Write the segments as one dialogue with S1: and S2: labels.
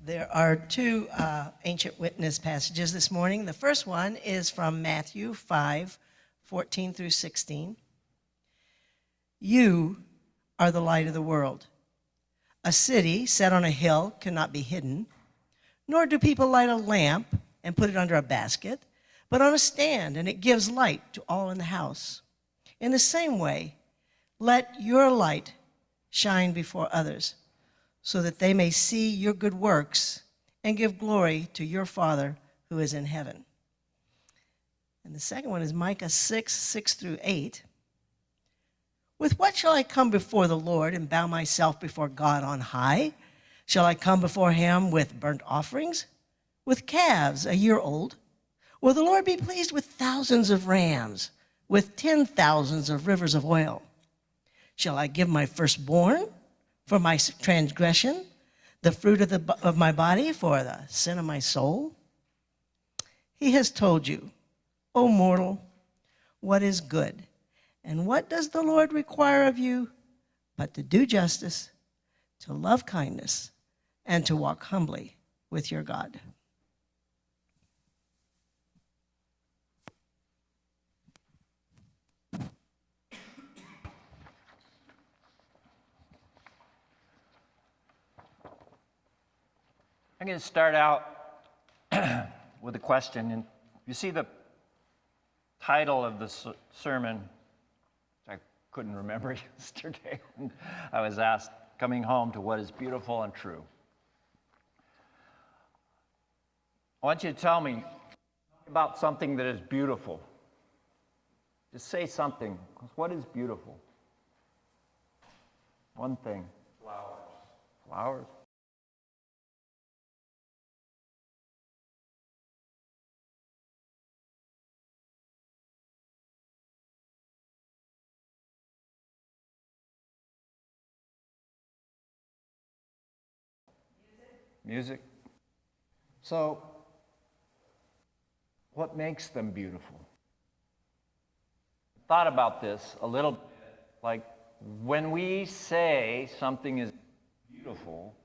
S1: There are two ancient witness passages this morning. The first one is from Matthew 5:14 through 16. You are the light of the world. A city set on a hill cannot be hidden, nor do people light a lamp and put it under a basket, but on a stand, and it gives light to all in the house. In the same way, let your light shine before others, so that they may see your good works and give glory to your Father who is in heaven. And the second one is Micah 6:6 through 8. With what shall I come before the Lord and bow myself before God on high? Shall I come before him with burnt offerings, with calves a year old? Will the Lord be pleased with thousands of rams, with 10,000s of rivers of oil? Shall I give my firstborn for my transgression, the fruit of my body for the sin of my soul? He has told you, O mortal, what is good, and what does the Lord require of you but to do justice, to love kindness, and to walk humbly with your God.
S2: I'm going to start out with a question. And you see the title of the sermon, which I couldn't remember yesterday when I was asked, Coming Home to What is Beautiful and True. I want you to tell me about something that is beautiful. Just say something. What is beautiful? One thing.
S3: Flowers.
S2: Flowers? Music. So, what makes them beautiful? Thought about this a little bit. Like, when we say something is beautiful,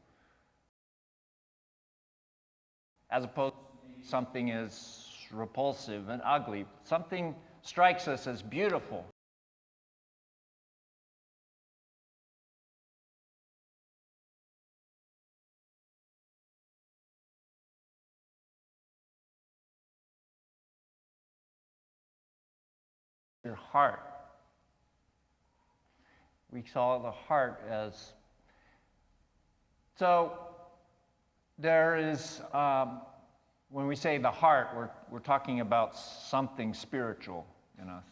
S2: as opposed to something is repulsive and ugly, something strikes us as beautiful. Your heart. We saw the heart as. So there is, when we say the heart, we're talking about something spiritual in us.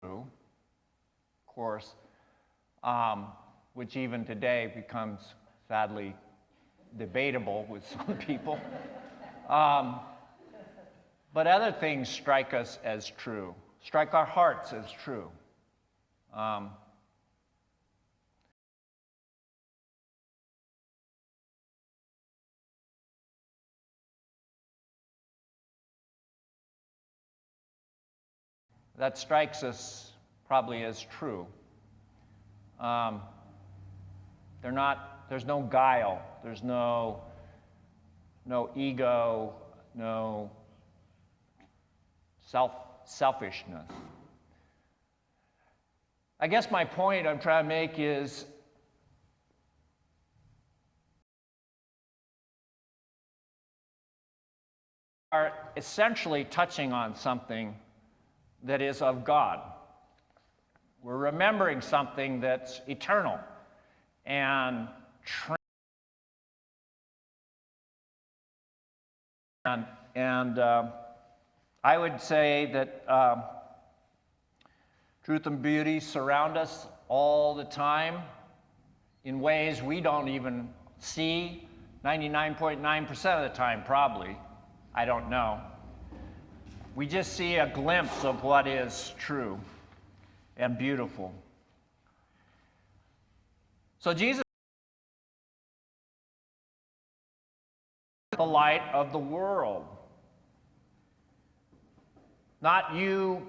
S2: Of course, which even today becomes sadly debatable with some people. But other things strike us as true, strike our hearts as true. That strikes us probably as true. There's no guile, there's no ego, no selfishness. I guess my point I'm trying to make is are essentially touching on something that is of God. We're remembering something that's eternal and I would say that truth and beauty surround us all the time in ways we don't even see 99.9% of the time, probably. I don't know. We just see a glimpse of what is true and beautiful. So Jesus is the light of the world. Not you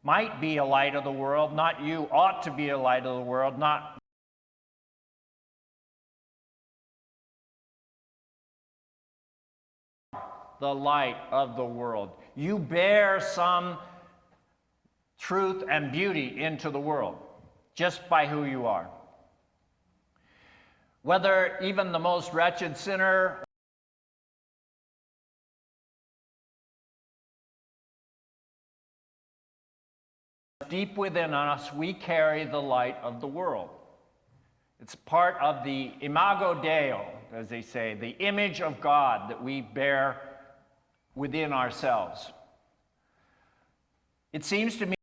S2: might be a light of the world, not you ought to be a light of the world, not the light of the world. You bear some truth and beauty into the world just by who you are. Whether even the most wretched sinner deep within us, we carry the light of the world. It's part of the imago Dei, as they say, the image of God that we bear within ourselves. It seems to me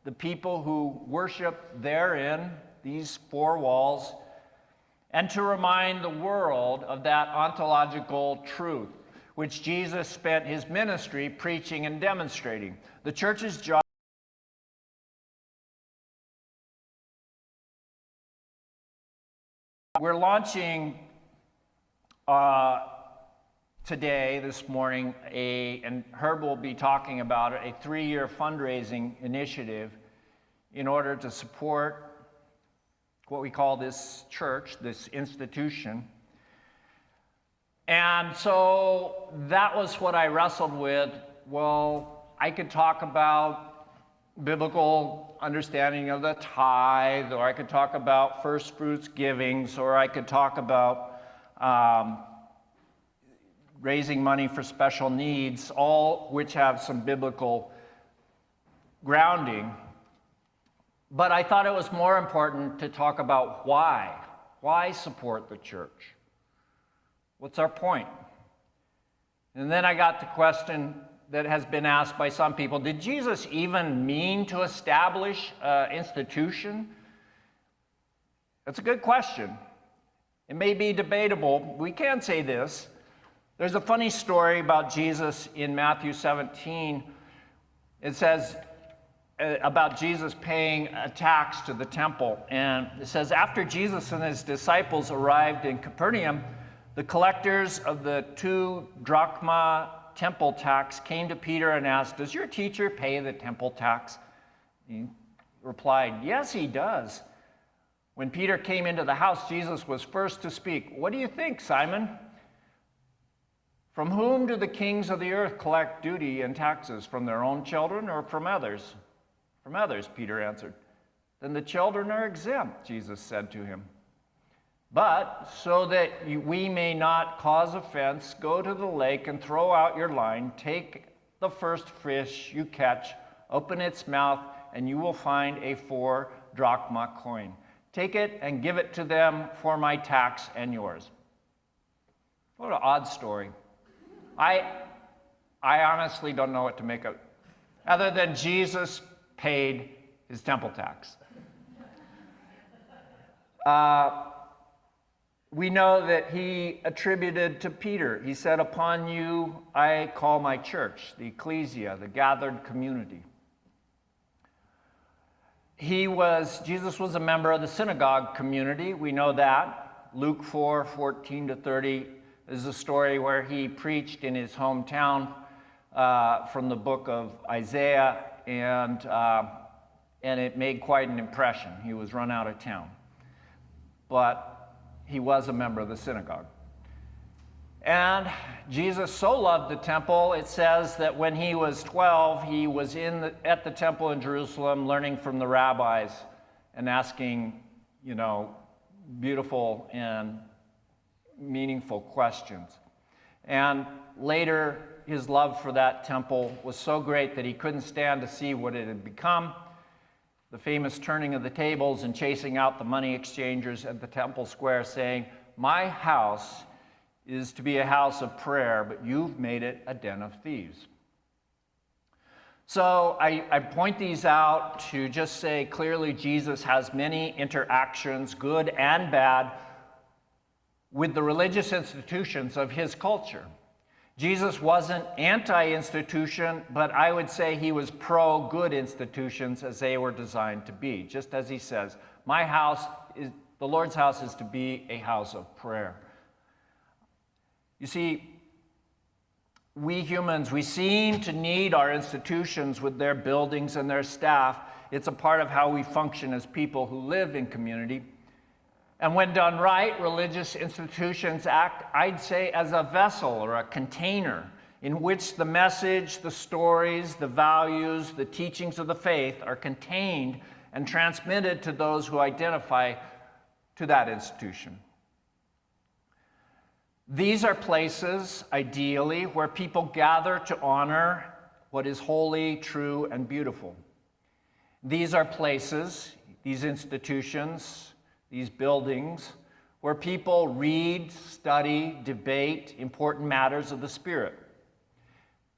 S2: the people who worship therein, these four walls, and to remind the world of that ontological truth which Jesus spent his ministry preaching and demonstrating. The church's job we're launching today, this morning, and Herb will be talking about it, a 3-year fundraising initiative in order to support what we call this church, this institution. And so that was what I wrestled with. Well, I could talk about biblical understanding of the tithe, or I could talk about first fruits givings, or I could talk about raising money for special needs, all which have some biblical grounding. But I thought it was more important to talk about why. Why support the church? What's our point? And then I got the question that has been asked by some people, did Jesus even mean to establish an institution? That's a good question. It may be debatable. We can say this. There's a funny story about Jesus in Matthew 17. It says about Jesus paying a tax to the temple. And it says, after Jesus and his disciples arrived in Capernaum, the collectors of the 2 drachma temple tax came to Peter and asked, does your teacher pay the temple tax? He replied, yes, he does. When Peter came into the house, Jesus was first to speak. What do you think, Simon? From whom do the kings of the earth collect duty and taxes? From their own children or from others? From others, Peter answered. Then the children are exempt, Jesus said to him. But so that we may not cause offense, go to the lake and throw out your line. Take the first fish you catch, open its mouth, and you will find a 4 drachma coin. Take it and give it to them for my tax and yours. What an odd story. I honestly don't know what to make of it, other than Jesus paid his temple tax. We know that he attributed to Peter, he said, upon you I call my church, the ecclesia, the gathered community. Jesus was a member of the synagogue community, we know that. Luke 4:14-30 is a story where he preached in his hometown from the book of Isaiah, and it made quite an impression. He was run out of town. But he was a member of the synagogue. And Jesus so loved the temple, it says that when he was 12, he was at the temple in Jerusalem learning from the rabbis and asking, beautiful and meaningful questions. And later, his love for that temple was so great that he couldn't stand to see what it had become. The famous turning of the tables and chasing out the money exchangers at the temple square, saying, my house is to be a house of prayer, but you've made it a den of thieves. So I point these out to just say clearly Jesus has many interactions, good and bad, with the religious institutions of his culture. Jesus wasn't anti-institution, but I would say he was pro-good institutions as they were designed to be. Just as he says, my house, The Lord's house is to be a house of prayer. You see, we humans, we seem to need our institutions with their buildings and their staff. It's a part of how we function as people who live in community. And when done right, religious institutions act, I'd say, as a vessel or a container in which the message, the stories, the values, the teachings of the faith are contained and transmitted to those who identify to that institution. These are places, ideally, where people gather to honor what is holy, true, and beautiful. These are places, these institutions, these buildings, where people read, study, debate important matters of the Spirit.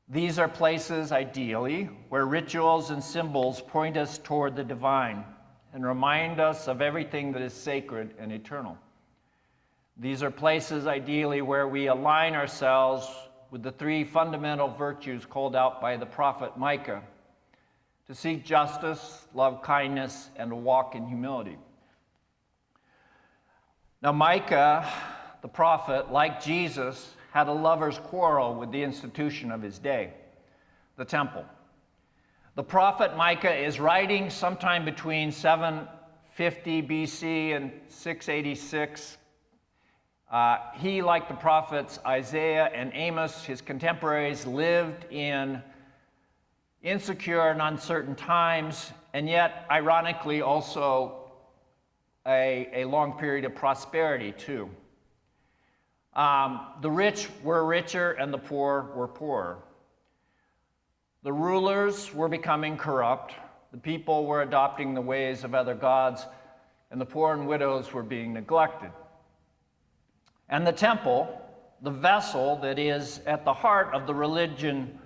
S2: These are places, ideally, where rituals and symbols point us toward the divine and remind us of everything that is sacred and eternal. These are places, ideally, where we align ourselves with the three fundamental virtues called out by the prophet Micah: to seek justice, love kindness, and to walk in humility. Now, Micah, the prophet, like Jesus, had a lover's quarrel with the institution of his day, the temple. The prophet Micah is writing sometime between 750 BC and 686. He, like the prophets Isaiah and Amos, his contemporaries, lived in insecure and uncertain times, and yet, ironically, also a long period of prosperity, too. The rich were richer and the poor were poorer. The rulers were becoming corrupt. The people were adopting the ways of other gods, and the poor and widows were being neglected. And the temple, the vessel that is at the heart of the religion,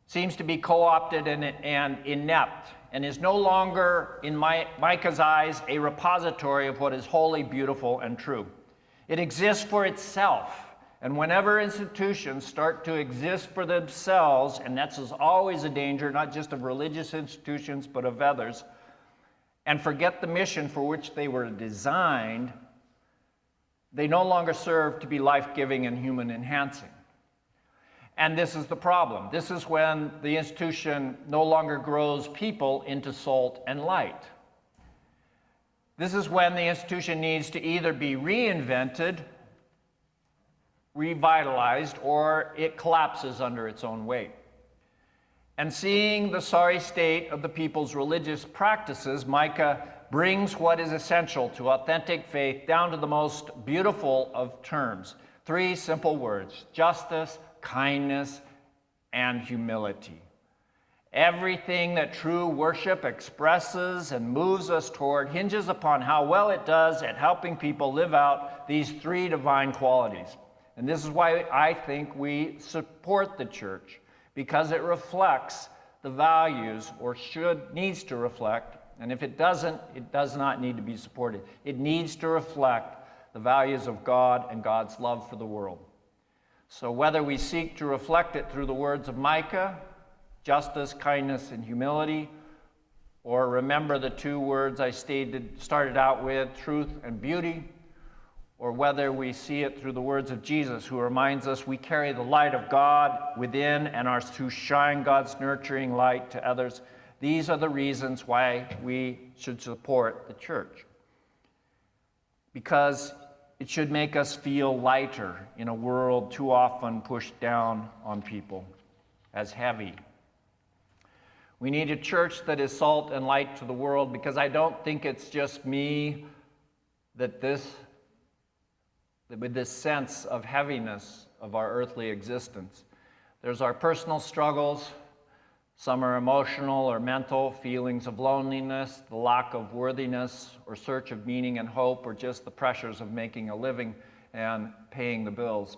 S2: seems to be co-opted and inept, and is no longer, in Micah's eyes, a repository of what is holy, beautiful, and true. It exists for itself, and whenever institutions start to exist for themselves, and that's always a danger, not just of religious institutions, but of others, and forget the mission for which they were designed, they no longer serve to be life-giving and human-enhancing. And this is the problem. This is when the institution no longer grows people into salt and light. This is when the institution needs to either be reinvented, revitalized, or it collapses under its own weight. And seeing the sorry state of the people's religious practices, Micah brings what is essential to authentic faith down to the most beautiful of terms. Three simple words: justice, kindness, and humility. Everything that true worship expresses and moves us toward hinges upon how well it does at helping people live out these three divine qualities. And this is why I think we support the church, because it reflects the values, or needs to reflect, and if it doesn't, it does not need to be supported. It needs to reflect the values of God and God's love for the world. So whether we seek to reflect it through the words of Micah, justice, kindness, and humility, or remember the two words I started out with, truth and beauty, or whether we see it through the words of Jesus, who reminds us we carry the light of God within and are to shine God's nurturing light to others. These are the reasons why we should support the church. Because it should make us feel lighter in a world too often pushed down on people as heavy. We need a church that is salt and light to the world, because I don't think it's just me that with this sense of heaviness of our earthly existence. There's our personal struggles. Some are emotional or mental, feelings of loneliness, the lack of worthiness, or search of meaning and hope, or just the pressures of making a living and paying the bills.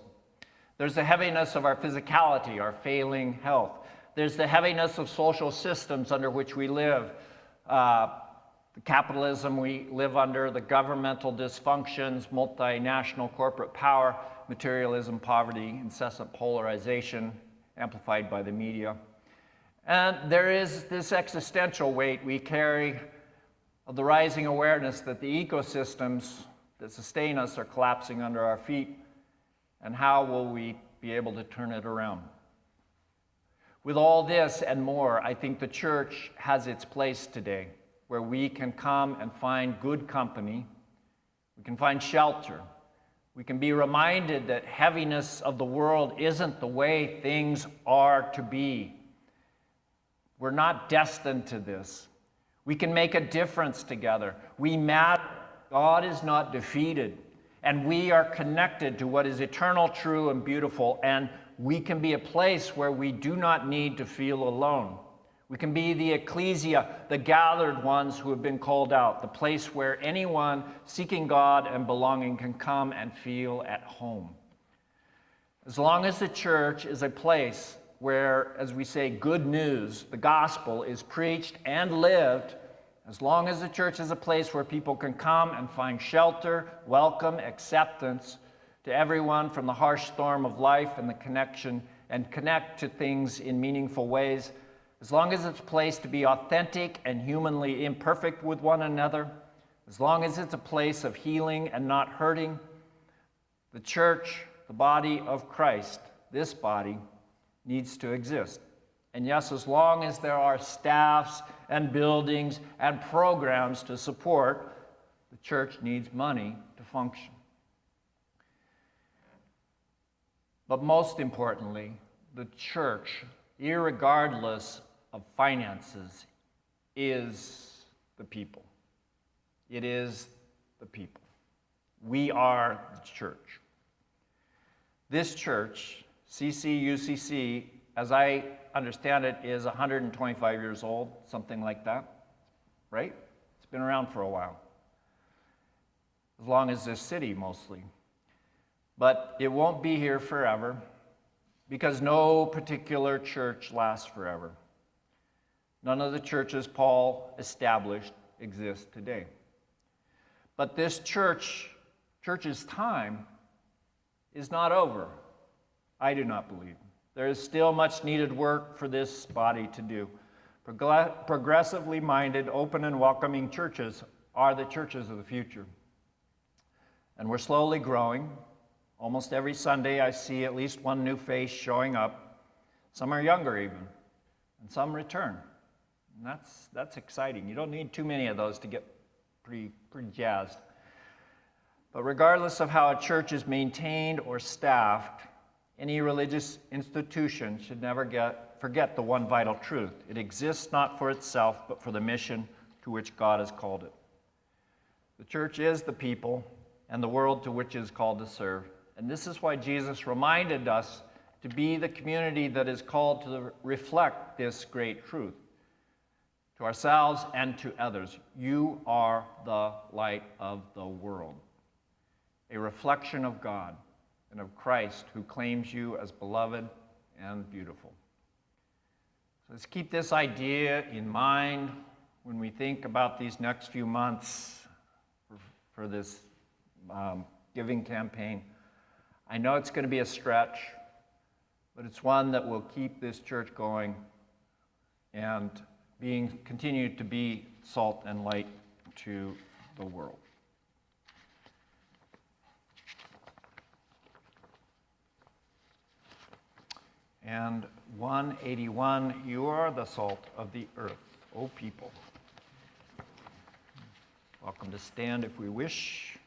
S2: There's the heaviness of our physicality, our failing health. There's the heaviness of social systems under which we live, the capitalism we live under, the governmental dysfunctions, multinational corporate power, materialism, poverty, incessant polarization, amplified by the media. And there is this existential weight we carry of the rising awareness that the ecosystems that sustain us are collapsing under our feet, and how will we be able to turn it around? With all this and more, I think the church has its place today, where we can come and find good company, we can find shelter, we can be reminded that heaviness of the world isn't the way things are to be. We're not destined to this. We can make a difference together. We matter. God is not defeated. And we are connected to what is eternal, true, and beautiful. And we can be a place where we do not need to feel alone. We can be the ecclesia, the gathered ones who have been called out, the place where anyone seeking God and belonging can come and feel at home. As long as the church is a place where, as we say, good news, the gospel, is preached and lived, as long as the church is a place where people can come and find shelter, welcome, acceptance to everyone from the harsh storm of life and the connection, and connect to things in meaningful ways, as long as it's a place to be authentic and humanly imperfect with one another, as long as it's a place of healing and not hurting, the church, the body of Christ, this body, needs to exist. And yes, as long as there are staffs and buildings and programs to support, the church needs money to function. But most importantly, the church, irregardless of finances, is the people. It is the people. We are the church. This church, CCUCC, as I understand it, is 125 years old, something like that, right? It's been around for a while. As long as this city, mostly. But it won't be here forever, because no particular church lasts forever. None of the churches Paul established exist today. But this church's time is not over. I do not believe. There is still much needed work for this body to do. Progressively minded, open and welcoming churches are the churches of the future. And we're slowly growing. Almost every Sunday I see at least one new face showing up. Some are younger even, and some return. And that's exciting. You don't need too many of those to get pretty jazzed. But regardless of how a church is maintained or staffed, any religious institution should never forget the one vital truth. It exists not for itself, but for the mission to which God has called it. The church is the people and the world to which it is called to serve. And this is why Jesus reminded us to be the community that is called to reflect this great truth to ourselves and to others. You are the light of the world, a reflection of God and of Christ, who claims you as beloved and beautiful. So let's keep this idea in mind when we think about these next few months for this giving campaign. I know it's going to be a stretch, but it's one that will keep this church going and continue to be salt and light to the world. And 181, you are the salt of the earth, O people. Welcome to stand if we wish.